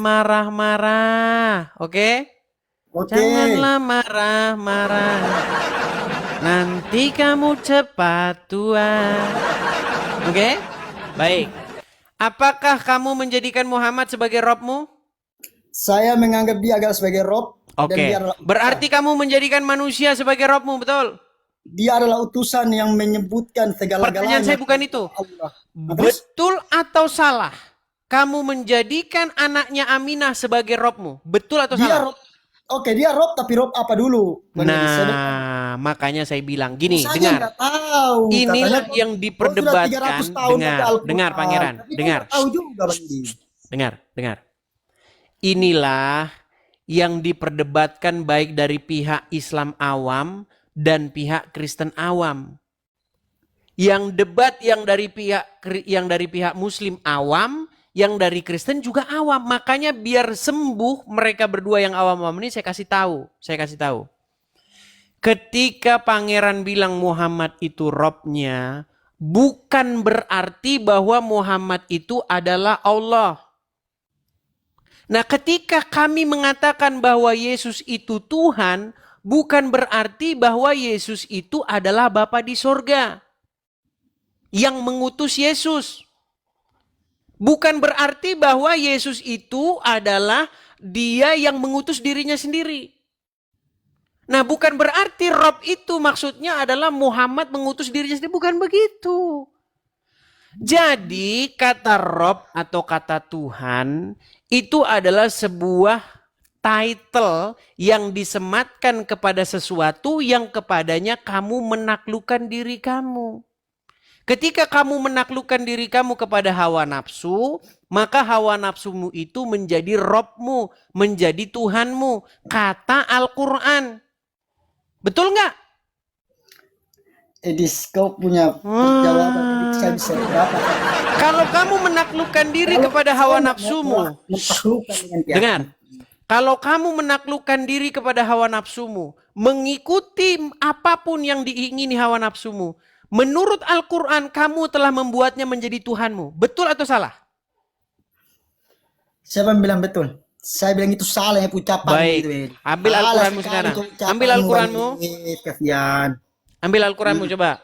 marah-marah. Oke? Oke. Janganlah marah-marah. Nanti kamu cepat tua. Oke? Baik. Apakah kamu menjadikan Muhammad sebagai Robmu? Saya menganggap dia adalah sebagai Rob. Dan Oke. dia adalah Berarti kamu menjadikan manusia sebagai Robmu, betul? dia adalah utusan yang menyebutkan segala-galanya. Pertanyaan saya bukan itu. Allah. Betul atau salah? Kamu menjadikan anaknya Aminah sebagai Robmu. Betul atau Dia salah? Rob. Oke, dia Rob, tapi Rob apa dulu? Nah, makanya saya bilang gini, Saya dengar. nggak tahu. Inilah Katanya, yang sudah diperdebatkan. 300 tahun pakai Al-Quran. Dengar pangeran, Tapi kau dengar. nggak tahu juga, Bang Di. Dengar. Inilah yang diperdebatkan baik dari pihak Islam awam dan pihak Kristen awam. Yang debat yang dari pihak Muslim awam, yang dari Kristen juga awam. Makanya biar sembuh mereka berdua yang awam-awam ini saya kasih tahu. Ketika pangeran bilang Muhammad itu Robnya, bukan berarti bahwa Muhammad itu adalah Allah. Nah, ketika kami mengatakan bahwa Yesus itu Tuhan, bukan berarti bahwa Yesus itu adalah Bapa di sorga yang mengutus Yesus. Bukan berarti bahwa Yesus itu adalah dia yang mengutus dirinya sendiri. Nah, bukan berarti Rob itu maksudnya adalah Muhammad mengutus dirinya sendiri. Bukan begitu. Jadi kata Rob atau kata Tuhan itu adalah sebuah title yang disematkan kepada sesuatu yang kepadanya kamu menaklukkan diri kamu. Ketika kamu menaklukkan diri kamu kepada hawa nafsu, maka hawa nafsumu itu menjadi Robmu, menjadi Tuhanmu. Kata Al-Quran. Betul nggak? Edis, kau punya jawaban. Saya bisa berapa? Kalau kamu menaklukkan diri kepada hawa nafsumu, dengar. Kalau kamu menaklukkan diri kepada hawa nafsumu, mengikuti apapun yang diingini hawa nafsumu, menurut Al-Quran kamu telah membuatnya menjadi Tuhanmu. Betul atau salah? Siapa yang bilang betul? Saya bilang itu salah ya ucapan. Baik, gitu. ambil Al-Quranmu sekarang. Ambil Al-Quranmu. Kasihan. Ambil Al-Quranmu coba.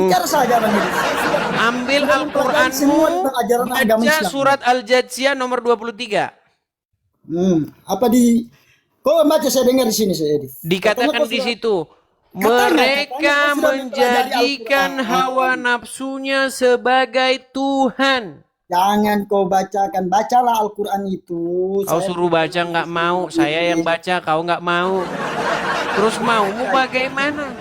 Bicara saja Bang. Ambil Al-Quranmu, baca surat Al-Jathiyah nomor 23. Apa di... Kau baca, saya dengar di sini saya. Dikatakan di situ, mereka menjadikan hawa nafsunya sebagai Tuhan. Jangan kau bacakan, bacalah Al-Quran itu. Kau suruh baca nggak mau, saya yang baca, kau nggak mau. Terus maumu bagaimana?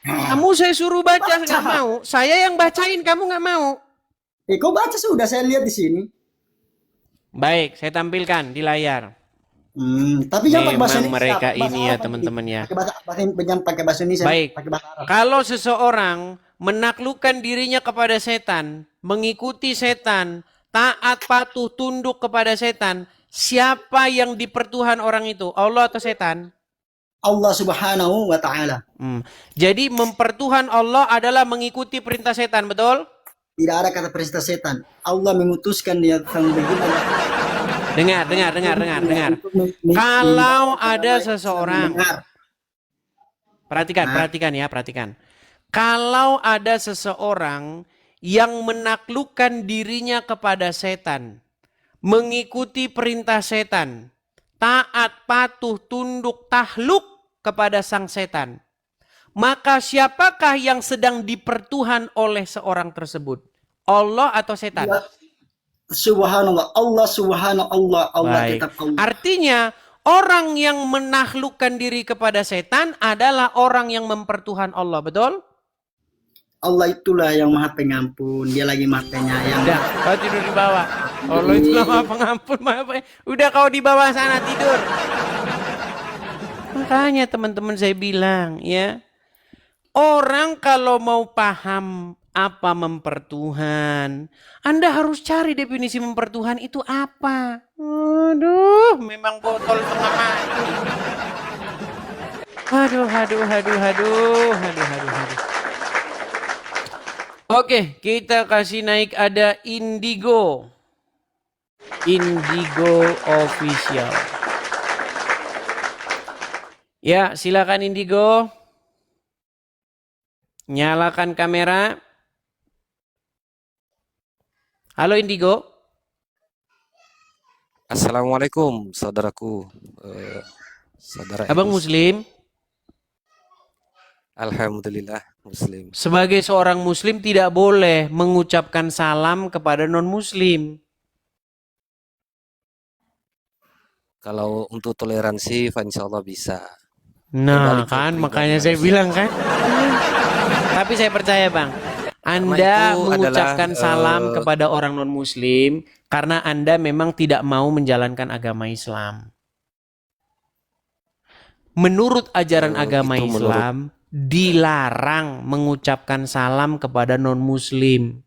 Kamu saya suruh baca nggak mau, saya yang bacain, kamu nggak mau. Kau baca sudah, saya lihat di sini. Baik, saya tampilkan di layar. Tapi jangan pakai bahasa Indonesia. Mereka ini ya teman-teman ya. Pakai bahasa Indonesia. Baik. Kalau seseorang menaklukkan dirinya kepada setan, mengikuti setan, taat patuh tunduk kepada setan, siapa yang dipertuhan orang itu? Allah atau setan? Allah Subhanahu wa Ta'ala. Jadi mempertuhan Allah adalah mengikuti perintah setan, betul? Tidak ada kata perintah setan. Allah mengutuskan dia tentang begitu. Dengar. Kalau ada seseorang, perhatikan. Kalau ada seseorang yang menaklukkan dirinya kepada setan, mengikuti perintah setan, taat, patuh, tunduk, tahluk kepada sang setan, maka siapakah yang sedang dipertuhan oleh seorang tersebut? Allah atau setan? Subhanallah, Allah subhanallah, Allah tetap Allah. Artinya orang yang menaklukkan diri kepada setan adalah orang yang mempertuhan Allah, betul? Allah itulah yang maha pengampun, dia lagi maha penyayang. Udah, kau tidur di bawah. Allah itulah maha pengampun, udah kau di bawah sana tidur. Makanya teman-teman saya bilang ya, orang kalau mau paham apa mempertuhan, Anda harus cari definisi mempertuhan itu apa. Aduh, memang botol tengah mati. Aduh. Oke, kita kasih naik ada Indigo. Indigo Official. Ya, silakan Indigo. Nyalakan kamera. Halo Indigo. Assalamualaikum saudaraku, saudara Abang Edis. Muslim. Alhamdulillah Muslim. Sebagai seorang Muslim tidak boleh mengucapkan salam kepada non-Muslim. Kalau untuk toleransi, insya Allah bisa. Nah Kembali ke kan, pribadi makanya saya manusia. bilang kan. Tapi saya percaya Bang, Anda itu mengucapkan adalah, salam kepada orang non-Muslim karena Anda memang tidak mau menjalankan agama Islam. Menurut ajaran agama itu Islam, dilarang mengucapkan salam kepada non-Muslim.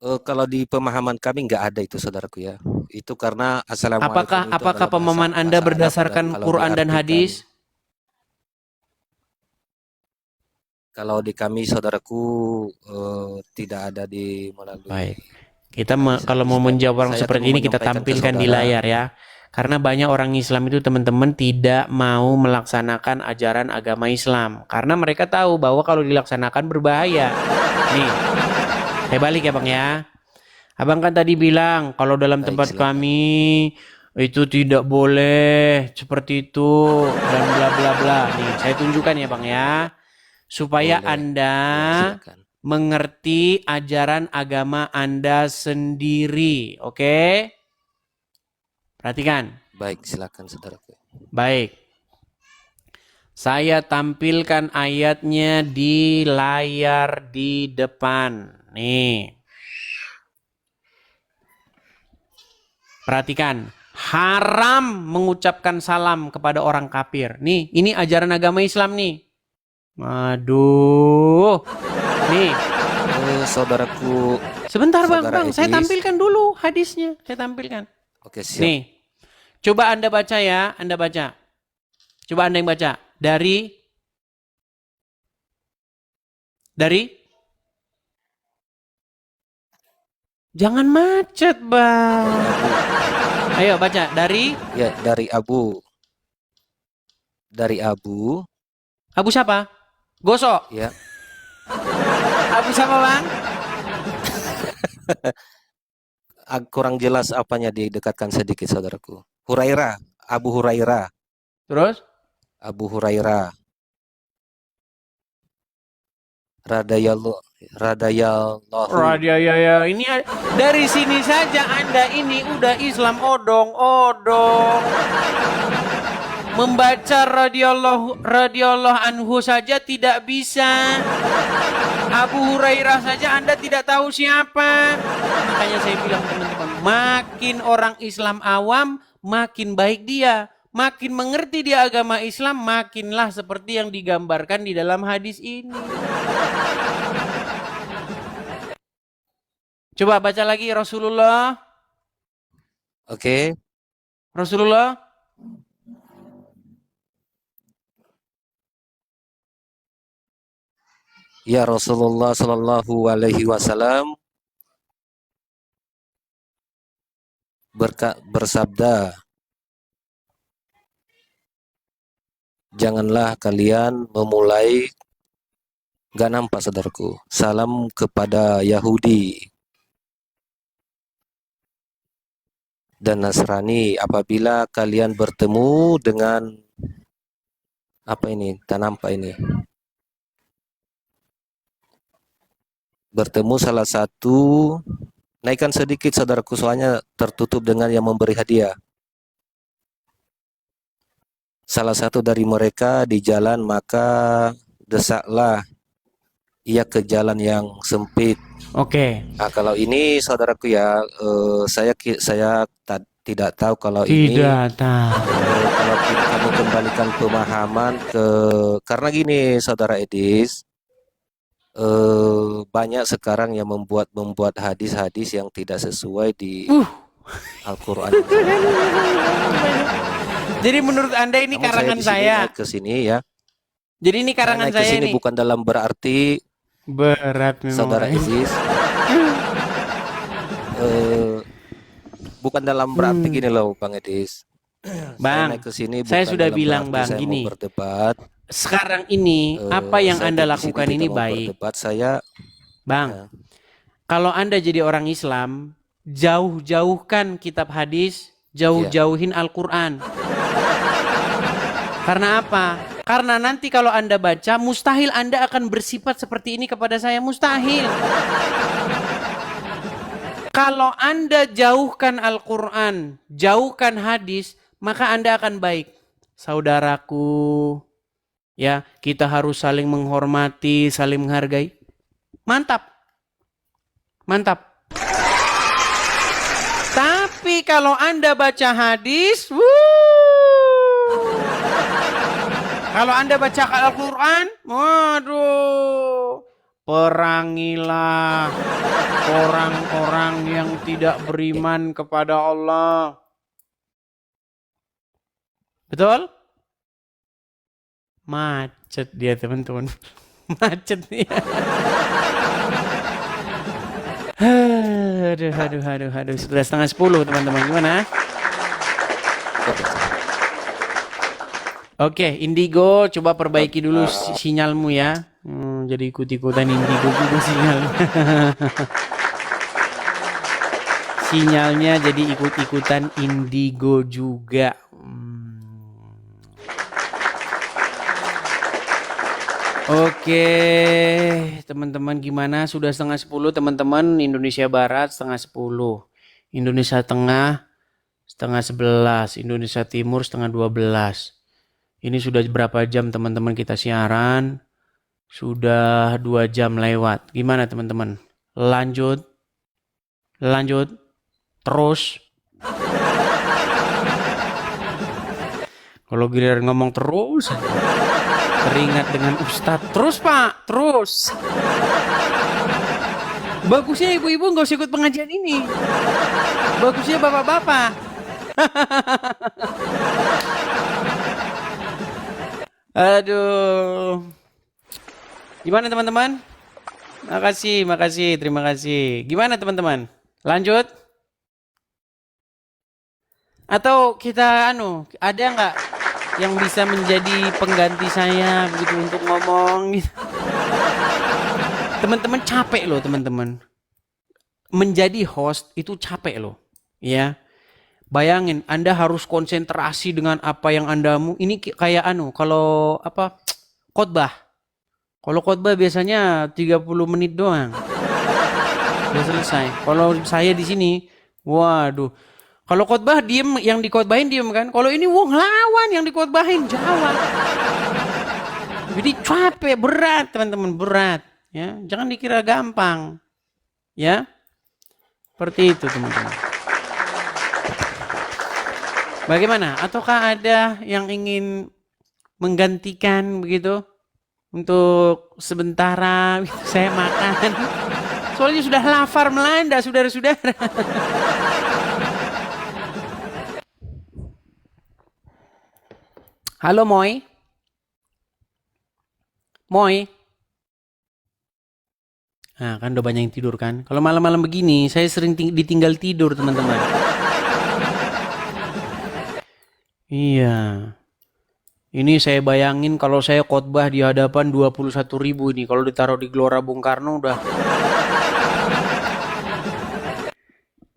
Kalau di pemahaman kami nggak ada itu saudaraku ya. Itu karena assalamualaikum itu Apakah adalah pemahaman Anda bahasa Arab, berdasarkan dan kalau Quran dan diartikan- hadis? Kalau di kami saudaraku tidak ada di melalui. Baik. Kita hadis-hadis. kalau mau Dan menjawab orang saya seperti akan ini kita menyampaikan ke tampilkan di saudara. layar ya. Karena banyak orang Islam itu teman-teman tidak mau melaksanakan ajaran agama Islam. Karena mereka tahu bahwa kalau dilaksanakan berbahaya. Nih, saya balik ya Bang ya. Abang kan tadi bilang kalau dalam Baik, tempat silakan. kami itu tidak boleh seperti itu dan bla bla bla. Nih, saya tunjukkan ya Bang ya. Supaya Boleh. Anda Ya, silakan. mengerti ajaran agama Anda sendiri. Oke? Perhatikan. Baik, silakan saudaraku. Baik. Saya tampilkan ayatnya di layar di depan. Nih. Perhatikan. Haram mengucapkan salam kepada orang kafir. Nih, ini ajaran agama Islam nih. Aduh. Nih. Saudaraku. Sebentar Saudara Bang, saya Edis. tampilkan dulu hadisnya. Saya tampilkan. Oke, siap. Nih, coba Anda baca ya, Anda baca. Coba Anda yang baca. Dari jangan macet Bang. Ayo baca, dari Ya, dari Abu Abu siapa? Gosok. ya. Abu siapa Bang? Kurang jelas apanya, didekatkan sedikit saudaraku. Abu Hurairah. Terus? Radhiyallahu. Ya. Ini dari sini saja Anda ini udah Islam odong-odong. Membaca radhiyallahu anhu saja tidak bisa. Abu Hurairah saja Anda tidak tahu siapa. Makanya saya bilang teman-teman, makin orang Islam awam, makin baik dia. Makin mengerti dia agama Islam, makinlah seperti yang digambarkan di dalam hadis ini. Coba baca lagi Rasulullah. Oke. Rasulullah. Ya, Rasulullah Shallallahu Alaihi Wasallam bersabda, janganlah kalian memulai, gak nampak saudaraku, salam kepada Yahudi dan Nasrani apabila kalian bertemu dengan apa ini? Tak nampak ini. Bertemu salah satu, naikkan sedikit saudaraku soalnya tertutup dengan yang memberi hadiah. Salah satu dari mereka di jalan, maka desaklah ia ke jalan yang sempit. Oke. Nah, kalau ini saudaraku ya, saya tidak tahu kalau ini. Tidak tahu. Kalau kami kembalikan pemahaman karena gini saudara Edis, banyak sekarang yang membuat hadis-hadis yang tidak sesuai di Al-Quran. Jadi menurut Anda ini Namun karangan di sini saya. naik ke sini ya. Jadi ini karangan Naik ke saya sini nih. bukan dalam berarti Berat memang. Saudara Rai. Aziz, bukan dalam berarti gini loh Bang Edis. Bang, Saya naik ke sini saya bukan sudah dalam bilang berarti Bang saya gini. mau berdebat. Sekarang ini apa yang Saya Anda di sini lakukan tidak ini mau baik. berdebat. Saya Bang, kalau Anda jadi orang Islam, jauh-jauhkan kitab hadis, jauh-jauhin Al-Quran. Karena apa? Karena nanti kalau Anda baca, mustahil Anda akan bersifat seperti ini kepada saya. Mustahil. Kalau Anda jauhkan Al-Quran, jauhkan hadis, maka Anda akan baik. Saudaraku, ya, kita harus saling menghormati, saling menghargai. Mantap. Mantap. Tapi kalau Anda baca hadis, kalau Anda baca Al-Quran, waduh, perangilah orang-orang yang tidak beriman kepada Allah. Betul? Macet dia teman-teman. Macet dia. Aduh. Sudah 9:30 teman-teman. Gimana? Oke, Indigo, coba perbaiki dulu sinyalmu ya. Jadi ikut-ikutan Indigo juga sinyal. Sinyalnya jadi ikut-ikutan Indigo juga. Oke, teman-teman gimana? Sudah 9:30 teman-teman. Indonesia Barat 9:30. Indonesia Tengah 10:30. Indonesia Timur 11:30. Ini sudah berapa jam teman-teman kita siaran? Sudah 2 jam lewat. Gimana teman-teman? Lanjut. Terus. Kalau giliran ngomong terus, teringat dengan Ustadz. Terus Pak, terus. Bagusnya ibu-ibu nggak usah ikut pengajian ini. Bagusnya bapak-bapak. Aduh. Gimana teman-teman? Makasih, terima kasih. Gimana teman-teman? Lanjut? Atau kita ada nggak yang bisa menjadi pengganti saya begitu untuk ngomong gitu? Teman-teman capek loh teman-teman. Menjadi host itu capek loh, ya. Bayangin Anda harus konsentrasi dengan apa yang Anda ini kayak kalau khotbah. Kalau khotbah biasanya 30 menit doang. Udah selesai. Kalau saya di sini, waduh. Kalau khotbah diem, yang dikhotbahin diem kan. Kalau ini lawan yang dikhotbahin jawab. Jadi capek, berat teman-teman, berat. Ya, jangan dikira gampang. Ya, seperti itu teman-teman. Bagaimana? Ataukah ada yang ingin menggantikan begitu? Untuk sementara saya makan. Soalnya sudah lapar melanda saudara-saudara. Halo Moy. Nah kan udah banyak yang tidur kan. Kalau malam-malam begini saya sering ditinggal tidur teman-teman. Iya. Ini saya bayangin kalau saya khotbah di hadapan 21.000 ini. Kalau ditaruh di Gelora Bung Karno udah.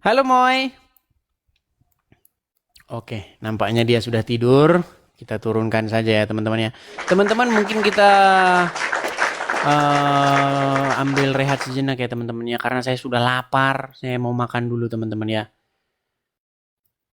Halo Moy. Oke, nampaknya dia sudah tidur. Kita turunkan saja ya teman-teman ya. Teman-teman mungkin kita ambil rehat sejenak ya teman-teman ya. Karena saya sudah lapar. Saya mau makan dulu teman-teman ya.